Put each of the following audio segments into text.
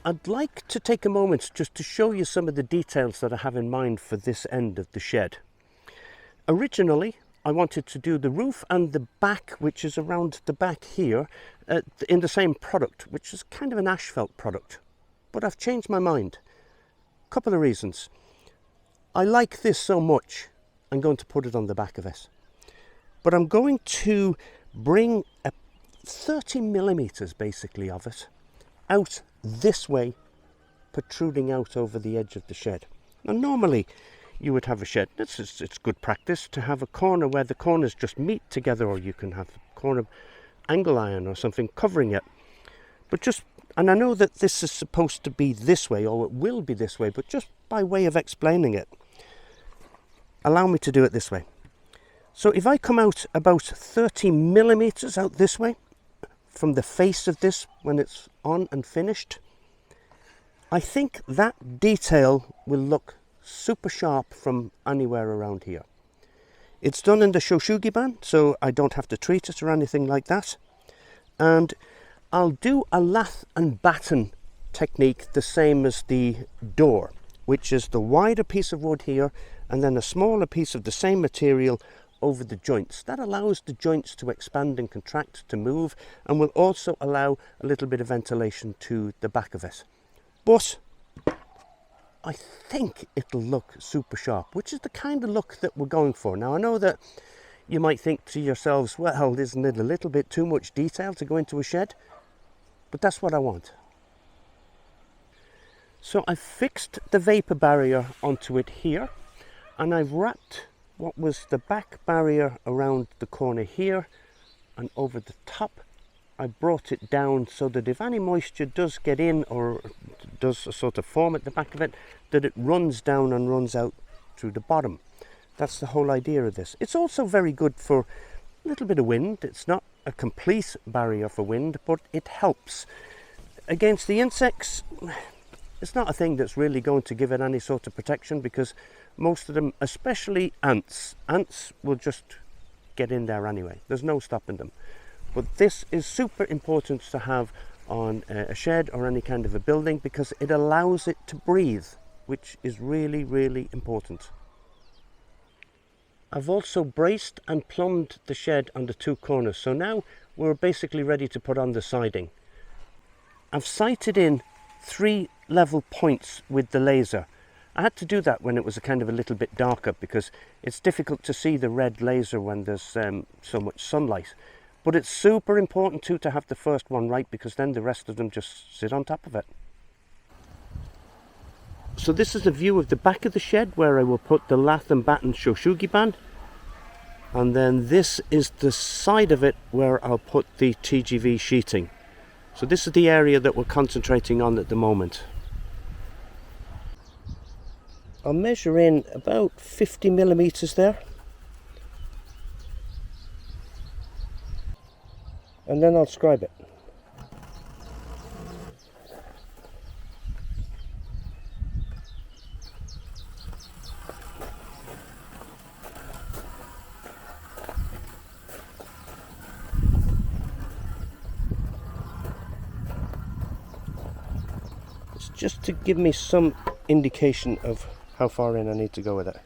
I'd like to take a moment just to show you some of the details that I have in mind for this end of the shed. Originally, I wanted to do the roof and the back, which is around the back here, in the same product, which is kind of an asphalt product. But I've changed my mind. Couple of reasons. I like this so much, I'm going to put it on the back of it. But I'm going to bring a 30 millimeters basically of it out this way, protruding out over the edge of the shed. Now normally you would have a shed, it's good practice to have a corner where the corners just meet together, or you can have a corner angle iron or something covering it. And I know that this is supposed to be this way, or it will be this way, but just by way of explaining it, allow me to do it this way. So if I come out about 30 millimeters out this way, from the face of this when it's on and finished, I think that detail will look super sharp from anywhere around here. It's done in the Shoshugiban, so I don't have to treat it or anything like that. And I'll do a lath and batten technique the same as the door, which is the wider piece of wood here and then a smaller piece of the same material over the joints. That allows the joints to expand and contract, to move, and will also allow a little bit of ventilation to the back of it. But I think it'll look super sharp, which is the kind of look that we're going for. Now I know that you might think to yourselves, well, isn't it a little bit too much detail to go into a shed? But that's what I want. So I've fixed the vapor barrier onto it here, and I've wrapped what was the back barrier around the corner here, and over the top I brought it down so that if any moisture does get in or does a sort of form at the back of it, that it runs down and runs out through the bottom. That's the whole idea of this. It's also very good for a little bit of wind. It's not a complete barrier for wind, but it helps. Against the insects, it's not a thing that's really going to give it any sort of protection, because most of them, especially ants will just get in there anyway. There's no stopping them. But this is super important to have on a shed or any kind of a building, because it allows it to breathe, which is really, really important. I've also braced and plumbed the shed on the two corners, so now we're basically ready to put on the siding. I've sighted in 3 level points with the laser. I had to do that when it was a kind of a little bit darker, because it's difficult to see the red laser when there's so much sunlight. But it's super important too to have the first one right, because then the rest of them just sit on top of it. So this is a view of the back of the shed where I will put the lath and batten Shoshugiban. And then this is the side of it where I'll put the TGV sheeting. So this is the area that we're concentrating on at the moment. I'll measure in about 50 millimeters there. And then I'll scribe it. It's just to give me some indication of how far in I need to go with it.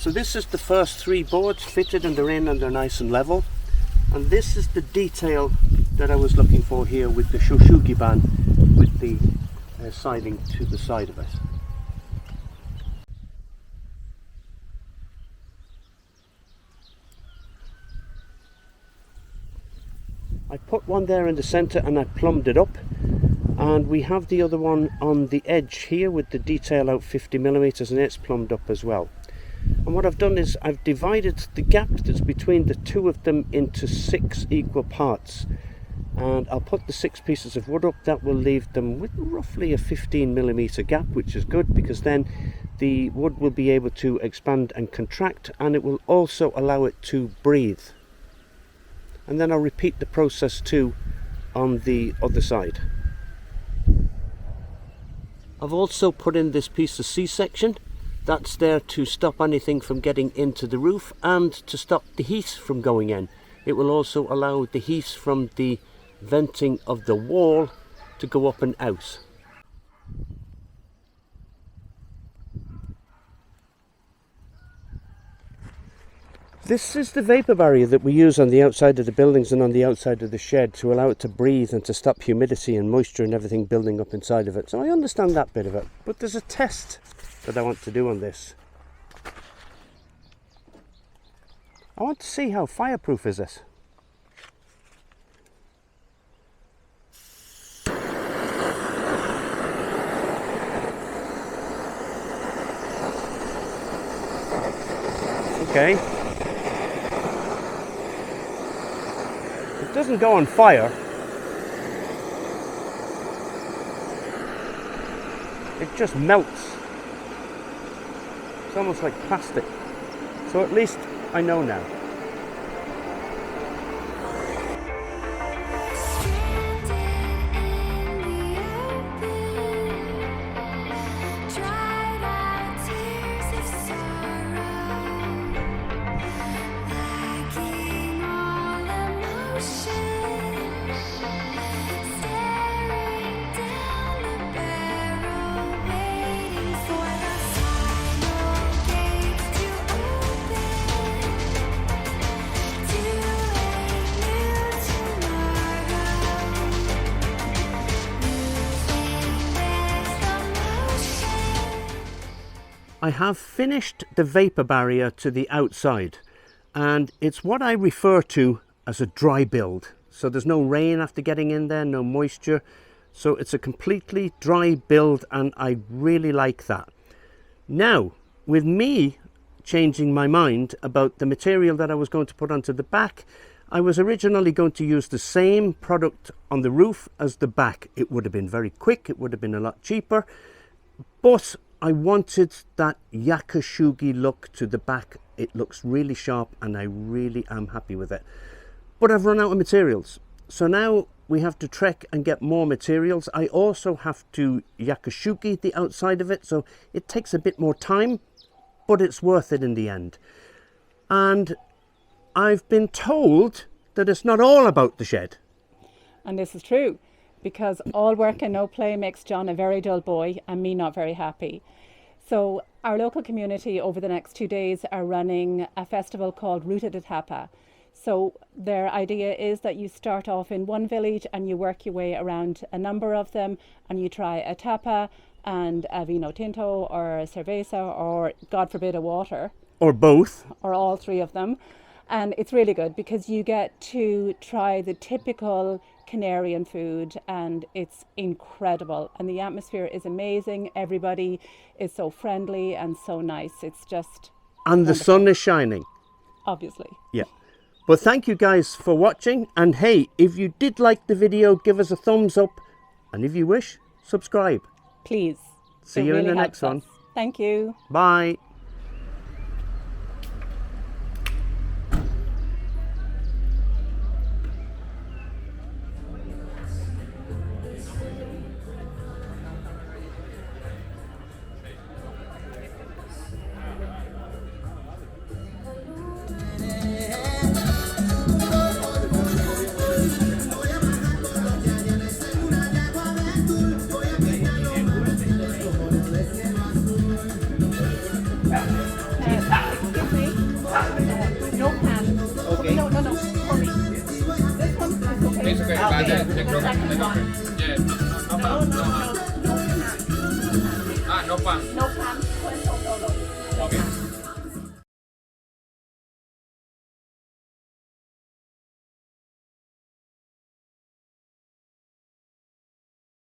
So this is the first 3 boards fitted and they're in and they're nice and level. And this is the detail that I was looking for here with the Shoshugiban, with the siding to the side of it. I put one there in the center and I plumbed it up, and we have the other one on the edge here with the detail out 50mm, and it's plumbed up as well. And what I've done is I've divided the gap that's between the 2 of them into 6 equal parts, and I'll put the 6 pieces of wood up. That will leave them with roughly a 15mm gap, which is good because then the wood will be able to expand and contract, and it will also allow it to breathe. And then I'll repeat the process too on the other side. I've also put in this piece of C-section. That's there to stop anything from getting into the roof and to stop the heat from going in. It will also allow the heat from the venting of the wall to go up and out. This is the vapor barrier that we use on the outside of the buildings and on the outside of the shed to allow it to breathe and to stop humidity and moisture and everything building up inside of it. So I understand that bit of it, but there's a test that I want to do on this. I want to see how fireproof is it. Okay. It doesn't go on fire. It just melts. It's almost like plastic. So at least I know now. I have finished the vapor barrier to the outside, and it's what I refer to as a dry build. So there's no rain after getting in there, no moisture. So it's a completely dry build, and I really like that. Now, with me changing my mind about the material that I was going to put onto the back, I was originally going to use the same product on the roof as the back. It would have been very quick, it would have been a lot cheaper, but I wanted that Yakashugi look to the back. It looks really sharp and I really am happy with it. But I've run out of materials. So now we have to trek and get more materials. I also have to Yakashugi the outside of it, so it takes a bit more time, but it's worth it in the end. And I've been told that it's not all about the shed. And this is true, because all work and no play makes John a very dull boy and me not very happy. So our local community over the next 2 days are running a festival called Ruta de Tapa. So their idea is that you start off in one village and you work your way around a number of them, and you try a tapa and a vino tinto or a cerveza or, God forbid, a water. Or both. Or all 3 of them. And it's really good because you get to try the typical Canarian food, and it's incredible, and the atmosphere is amazing. Everybody is so friendly and so nice. It's just and the wonderful. Sun is shining, obviously. Yeah. Well, thank you guys for watching, and hey, if you did like the video, give us a thumbs up, and if you wish, subscribe, please. See you in the next one. Thank you. Bye. Yeah, no, no, no, no, no, no, no, no, no, no, no, no, no,